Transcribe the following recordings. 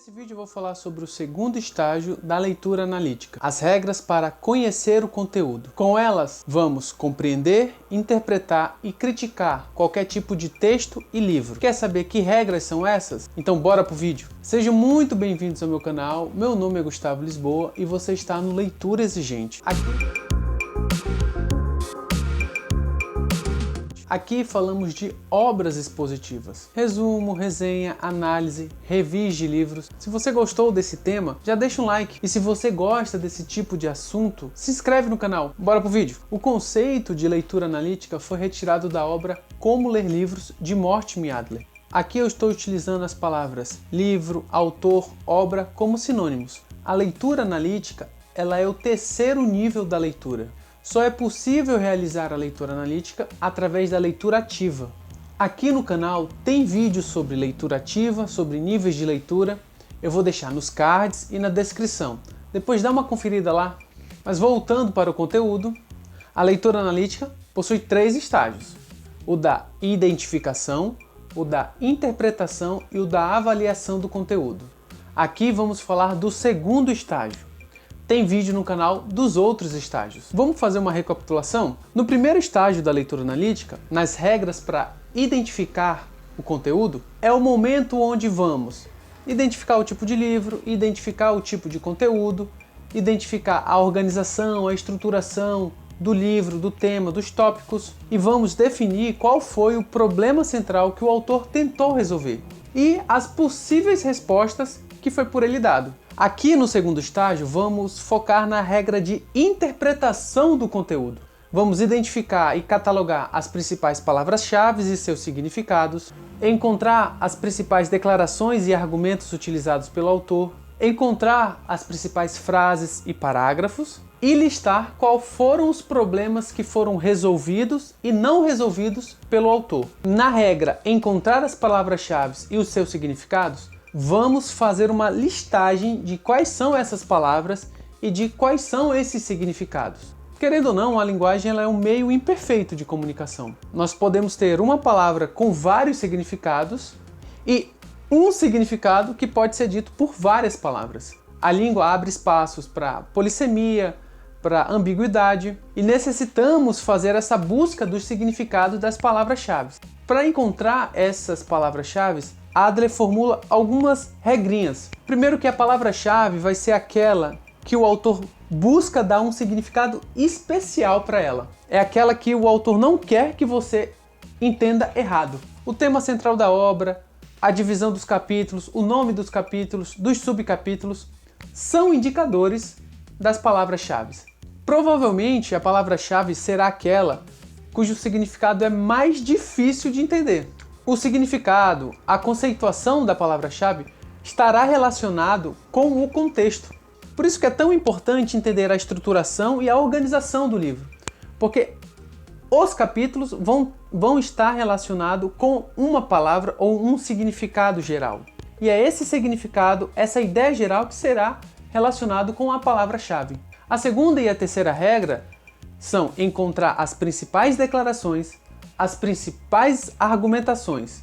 Nesse vídeo eu vou falar sobre o segundo estágio da leitura analítica, as regras para conhecer o conteúdo. Com elas, vamos compreender, interpretar e criticar qualquer tipo de texto e livro. Quer saber que regras são essas? Então bora pro vídeo! Sejam muito bem-vindos ao meu canal, meu nome é Gustavo Lisboa e você está no Leitura Exigente. Aqui falamos de obras expositivas, resumo, resenha, análise, reviews de livros. Se você gostou desse tema, já deixa um like. E se você gosta desse tipo de assunto, se inscreve no canal. Bora pro vídeo. O conceito de leitura analítica foi retirado da obra Como Ler Livros, de Mortimer Adler. Aqui eu estou utilizando as palavras livro, autor, obra como sinônimos. A leitura analítica, ela é o terceiro nível da leitura. Só é possível realizar a leitura analítica através da leitura ativa. Aqui no canal tem vídeos sobre leitura ativa, sobre níveis de leitura. Eu vou deixar nos cards e na descrição. Depois dá uma conferida lá. Mas voltando para o conteúdo, a leitura analítica possui 3 estágios. O da identificação, o da interpretação e o da avaliação do conteúdo. Aqui vamos falar do segundo estágio. Tem vídeo no canal dos outros estágios. Vamos fazer uma recapitulação? No primeiro estágio da leitura analítica, nas regras para identificar o conteúdo, é o momento onde vamos identificar o tipo de livro, identificar o tipo de conteúdo, identificar a organização, a estruturação do livro, do tema, dos tópicos e vamos definir qual foi o problema central que o autor tentou resolver e as possíveis respostas que foi por ele dado. Aqui no segundo estágio, vamos focar na regra de interpretação do conteúdo. Vamos identificar e catalogar as principais palavras-chave e seus significados, encontrar as principais declarações e argumentos utilizados pelo autor, encontrar as principais frases e parágrafos e listar quais foram os problemas que foram resolvidos e não resolvidos pelo autor. Na regra encontrar as palavras-chave e os seus significados, vamos fazer uma listagem de quais são essas palavras e de quais são esses significados. Querendo ou não, a linguagem ela é um meio imperfeito de comunicação. Nós podemos ter uma palavra com vários significados e um significado que pode ser dito por várias palavras. A língua abre espaços para polissemia, para ambiguidade e necessitamos fazer essa busca dos significados das palavras-chave. Para encontrar essas palavras-chave, Adler formula algumas regrinhas. Primeiro que a palavra-chave vai ser aquela que o autor busca dar um significado especial para ela. É aquela que o autor não quer que você entenda errado. O tema central da obra, a divisão dos capítulos, o nome dos capítulos, dos subcapítulos, são indicadores das palavras-chave. Provavelmente a palavra-chave será aquela cujo significado é mais difícil de entender. O significado, a conceituação da palavra-chave estará relacionado com o contexto. Por isso que é tão importante entender a estruturação e a organização do livro, porque os capítulos vão estar relacionados com uma palavra ou um significado geral. E é esse significado, essa ideia geral que será relacionado com a palavra-chave. A segunda e a terceira regra são encontrar as principais declarações, as principais argumentações,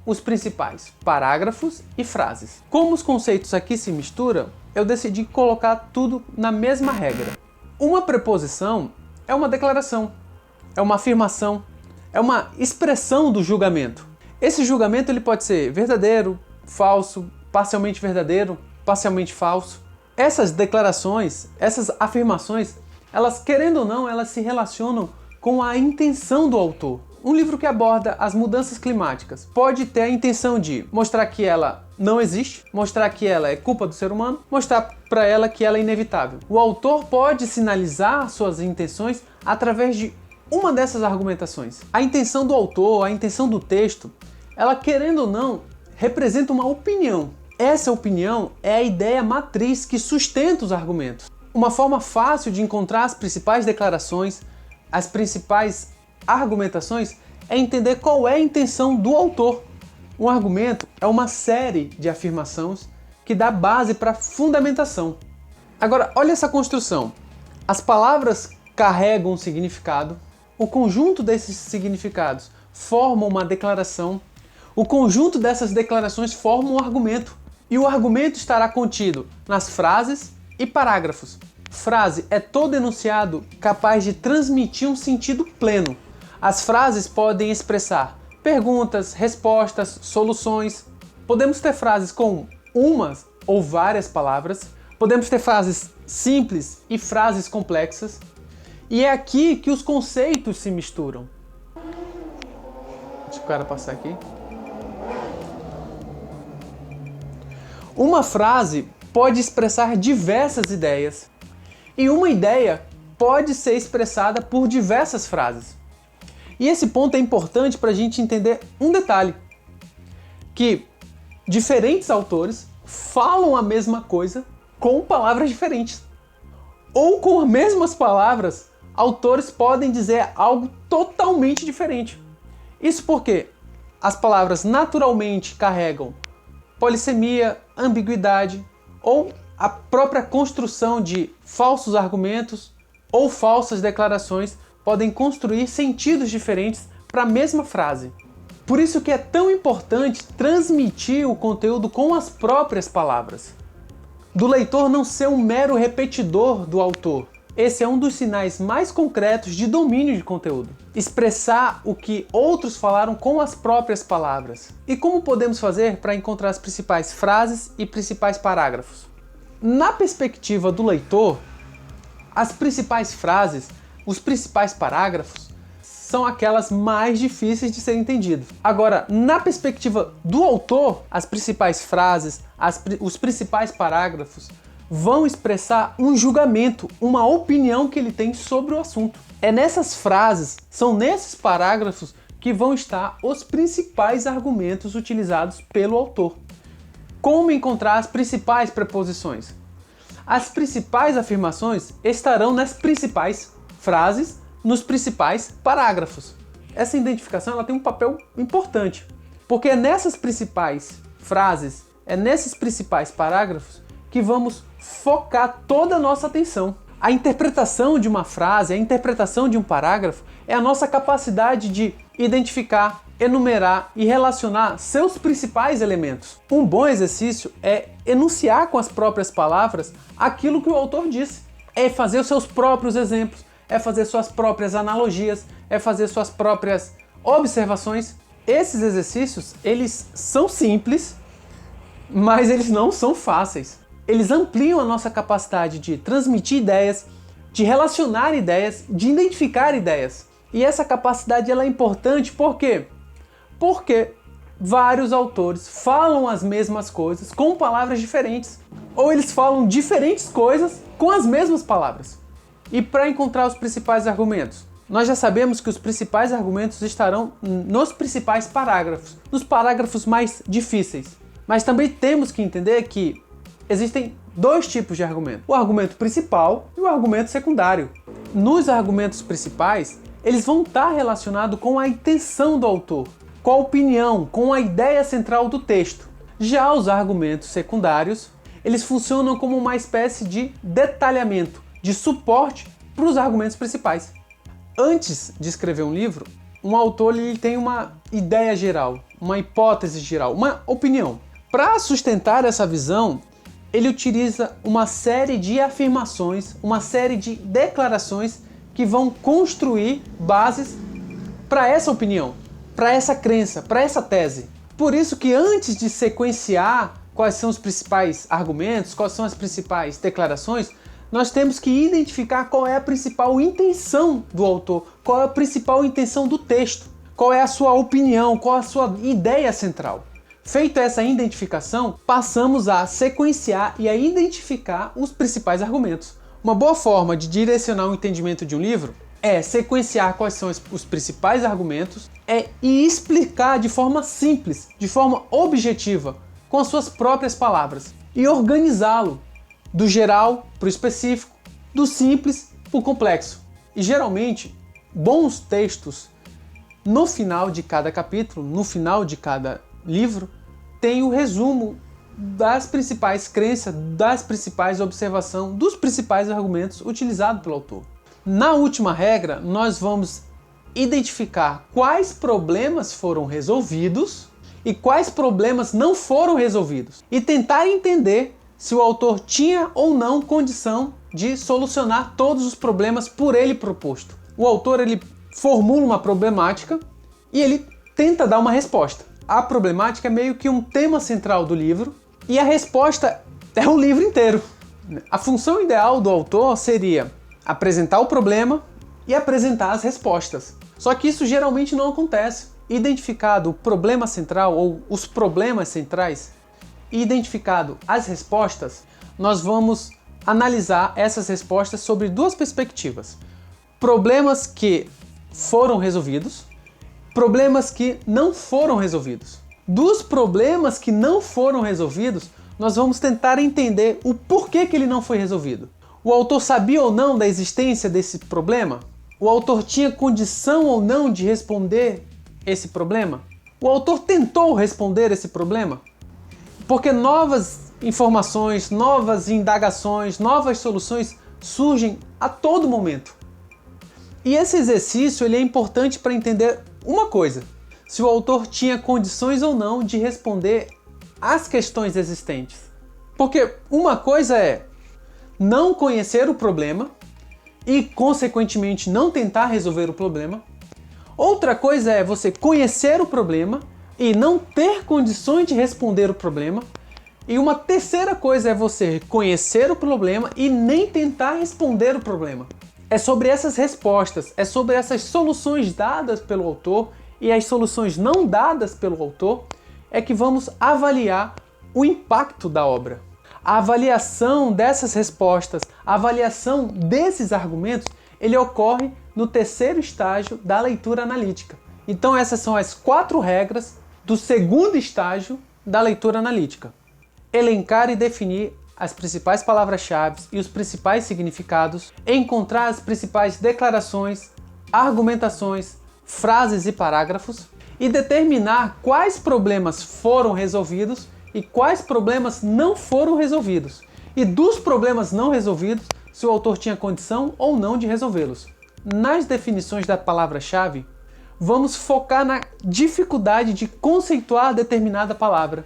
os principais parágrafos e frases. Como os conceitos aqui se misturam, eu decidi colocar tudo na mesma regra. Uma preposição é uma declaração, é uma afirmação, é uma expressão do julgamento. Esse julgamento ele pode ser verdadeiro, falso, parcialmente verdadeiro, parcialmente falso. Essas declarações, essas afirmações, elas querendo ou não, elas se relacionam com a intenção do autor. Um livro que aborda as mudanças climáticas pode ter a intenção de mostrar que ela não existe, mostrar que ela é culpa do ser humano, mostrar para ela que ela é inevitável. O autor pode sinalizar suas intenções através de uma dessas argumentações. A intenção do autor, a intenção do texto, ela querendo ou não, representa uma opinião. Essa opinião é a ideia matriz que sustenta os argumentos. Uma forma fácil de encontrar as principais declarações, as principais argumentações é entender qual é a intenção do autor. Um argumento é uma série de afirmações que dá base para a fundamentação. Agora, olha essa construção. As palavras carregam um significado, o conjunto desses significados forma uma declaração, o conjunto dessas declarações forma um argumento. E o argumento estará contido nas frases e parágrafos. Frase é todo enunciado capaz de transmitir um sentido pleno. As frases podem expressar perguntas, respostas, soluções. Podemos ter frases com umas ou várias palavras. Podemos ter frases simples e frases complexas. E é aqui que os conceitos se misturam. Deixa o cara passar aqui. Uma frase pode expressar diversas ideias. E uma ideia pode ser expressada por diversas frases. E esse ponto é importante para a gente entender um detalhe. Que diferentes autores falam a mesma coisa com palavras diferentes. Ou com as mesmas palavras, autores podem dizer algo totalmente diferente. Isso porque as palavras naturalmente carregam polissemia, ambiguidade ou a própria construção de falsos argumentos ou falsas declarações podem construir sentidos diferentes para a mesma frase. Por isso que é tão importante transmitir o conteúdo com as próprias palavras. Do leitor não ser um mero repetidor do autor. Esse é um dos sinais mais concretos de domínio de conteúdo. Expressar o que outros falaram com as próprias palavras. E como podemos fazer para encontrar as principais frases e principais parágrafos? Na perspectiva do leitor, as principais frases, os principais parágrafos, são aquelas mais difíceis de ser entendidas. Agora, na perspectiva do autor, as principais frases, os principais parágrafos vão expressar um julgamento, uma opinião que ele tem sobre o assunto. É nessas frases, são nesses parágrafos que vão estar os principais argumentos utilizados pelo autor. Como encontrar as principais preposições? As principais afirmações estarão nas principais frases, nos principais parágrafos. Essa identificação ela tem um papel importante, porque é nessas principais frases, é nesses principais parágrafos que vamos focar toda a nossa atenção. A interpretação de uma frase, a interpretação de um parágrafo é a nossa capacidade de identificar, enumerar e relacionar seus principais elementos. Um bom exercício é enunciar com as próprias palavras aquilo que o autor disse. É fazer os seus próprios exemplos, é fazer suas próprias analogias, é fazer suas próprias observações. Esses exercícios, eles são simples, mas eles não são fáceis. Eles ampliam a nossa capacidade de transmitir ideias, de relacionar ideias, de identificar ideias. E essa capacidade ela é importante por quê? Porque vários autores falam as mesmas coisas com palavras diferentes. Ou eles falam diferentes coisas com as mesmas palavras. E para encontrar os principais argumentos? Nós já sabemos que os principais argumentos estarão nos principais parágrafos, nos parágrafos mais difíceis. Mas também temos que entender que existem dois tipos de argumento. O argumento principal e o argumento secundário. Nos argumentos principais, eles vão estar relacionados com a intenção do autor, com a opinião, com a ideia central do texto. Já os argumentos secundários, eles funcionam como uma espécie de detalhamento, de suporte para os argumentos principais. Antes de escrever um livro, um autor ele tem uma ideia geral, uma hipótese geral, uma opinião. Para sustentar essa visão, ele utiliza uma série de afirmações, uma série de declarações que vão construir bases para essa opinião, para essa crença, para essa tese. Por isso que antes de sequenciar quais são os principais argumentos, quais são as principais declarações, nós temos que identificar qual é a principal intenção do autor, qual é a principal intenção do texto, qual é a sua opinião, qual é a sua ideia central. Feita essa identificação, passamos a sequenciar e a identificar os principais argumentos. Uma boa forma de direcionar o entendimento de um livro é sequenciar quais são os principais argumentos e explicar de forma simples, de forma objetiva, com as suas próprias palavras, e organizá-lo do geral para o específico, do simples para o complexo. E geralmente, bons textos, no final de cada capítulo, no final de cada livro, tem o resumo das principais crenças, das principais observações, dos principais argumentos utilizados pelo autor. Na última regra, nós vamos identificar quais problemas foram resolvidos e quais problemas não foram resolvidos, e tentar entender se o autor tinha ou não condição de solucionar todos os problemas por ele proposto. O autor ele formula uma problemática e ele tenta dar uma resposta. A problemática é meio que um tema central do livro e a resposta é o livro inteiro. A função ideal do autor seria apresentar o problema e apresentar as respostas. Só que isso geralmente não acontece. Identificado o problema central ou os problemas centrais e identificado as respostas, nós vamos analisar essas respostas sobre duas perspectivas. Problemas que foram resolvidos, problemas que não foram resolvidos. Dos problemas que não foram resolvidos, nós vamos tentar entender o porquê que ele não foi resolvido. O autor sabia ou não da existência desse problema? O autor tinha condição ou não de responder esse problema? O autor tentou responder esse problema? Porque novas informações, novas indagações, novas soluções surgem a todo momento. E esse exercício ele é importante para entender uma coisa: se o autor tinha condições ou não de responder às questões existentes. Porque uma coisa é não conhecer o problema e, consequentemente, não tentar resolver o problema. Outra coisa é você conhecer o problema e não ter condições de responder o problema. E uma terceira coisa é você conhecer o problema e nem tentar responder o problema. É sobre essas respostas, é sobre essas soluções dadas pelo autor e as soluções não dadas pelo autor é que vamos avaliar o impacto da obra. A avaliação dessas respostas, a avaliação desses argumentos, ele ocorre no terceiro estágio da leitura analítica. Então essas são as 4 regras do segundo estágio da leitura analítica. Elencar e definir as principais palavras-chave e os principais significados, encontrar as principais declarações, argumentações, frases e parágrafos e determinar quais problemas foram resolvidos e quais problemas não foram resolvidos. E dos problemas não resolvidos, se o autor tinha condição ou não de resolvê-los. Nas definições da palavra-chave, vamos focar na dificuldade de conceituar determinada palavra.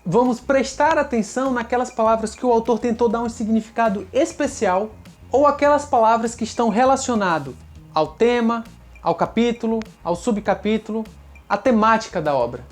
Vamos prestar atenção naquelas palavras que o autor tentou dar um significado especial ou aquelas palavras que estão relacionadas ao tema, ao capítulo, ao subcapítulo, à temática da obra.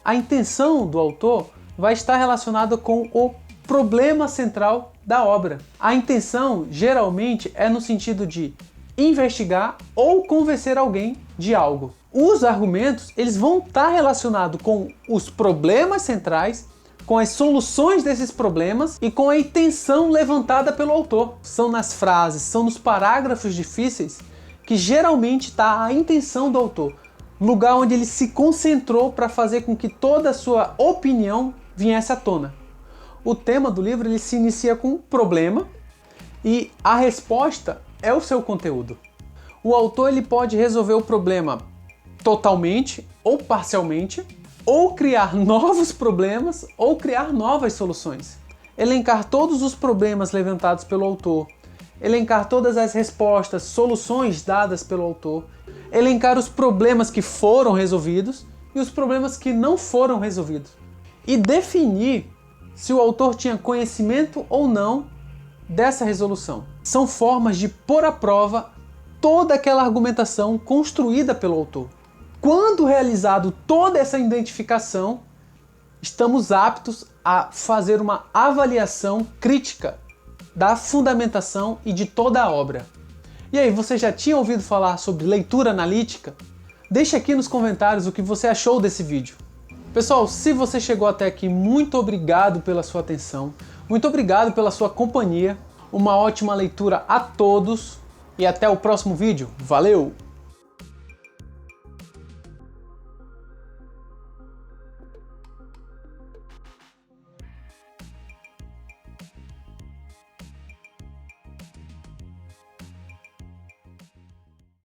A intenção do autor vai estar relacionada com o problema central da obra. A intenção, geralmente, é no sentido de investigar ou convencer alguém de algo. Os argumentos, eles vão estar relacionados com os problemas centrais, com as soluções desses problemas e com a intenção levantada pelo autor. São nas frases, são nos parágrafos difíceis que geralmente está a intenção do autor, lugar onde ele se concentrou para fazer com que toda a sua opinião viesse à tona. O tema do livro ele se inicia com um problema e a resposta é o seu conteúdo. O autor ele pode resolver o problema totalmente ou parcialmente, ou criar novos problemas ou criar novas soluções. Elencar todos os problemas levantados pelo autor, elencar todas as respostas, soluções dadas pelo autor, elencar os problemas que foram resolvidos e os problemas que não foram resolvidos. E definir se o autor tinha conhecimento ou não dessa resolução. São formas de pôr à prova toda aquela argumentação construída pelo autor. Quando realizado toda essa identificação, estamos aptos a fazer uma avaliação crítica da fundamentação e de toda a obra. E aí, você já tinha ouvido falar sobre leitura analítica? Deixa aqui nos comentários o que você achou desse vídeo. Pessoal, se você chegou até aqui, muito obrigado pela sua atenção, muito obrigado pela sua companhia, uma ótima leitura a todos e até o próximo vídeo. Valeu!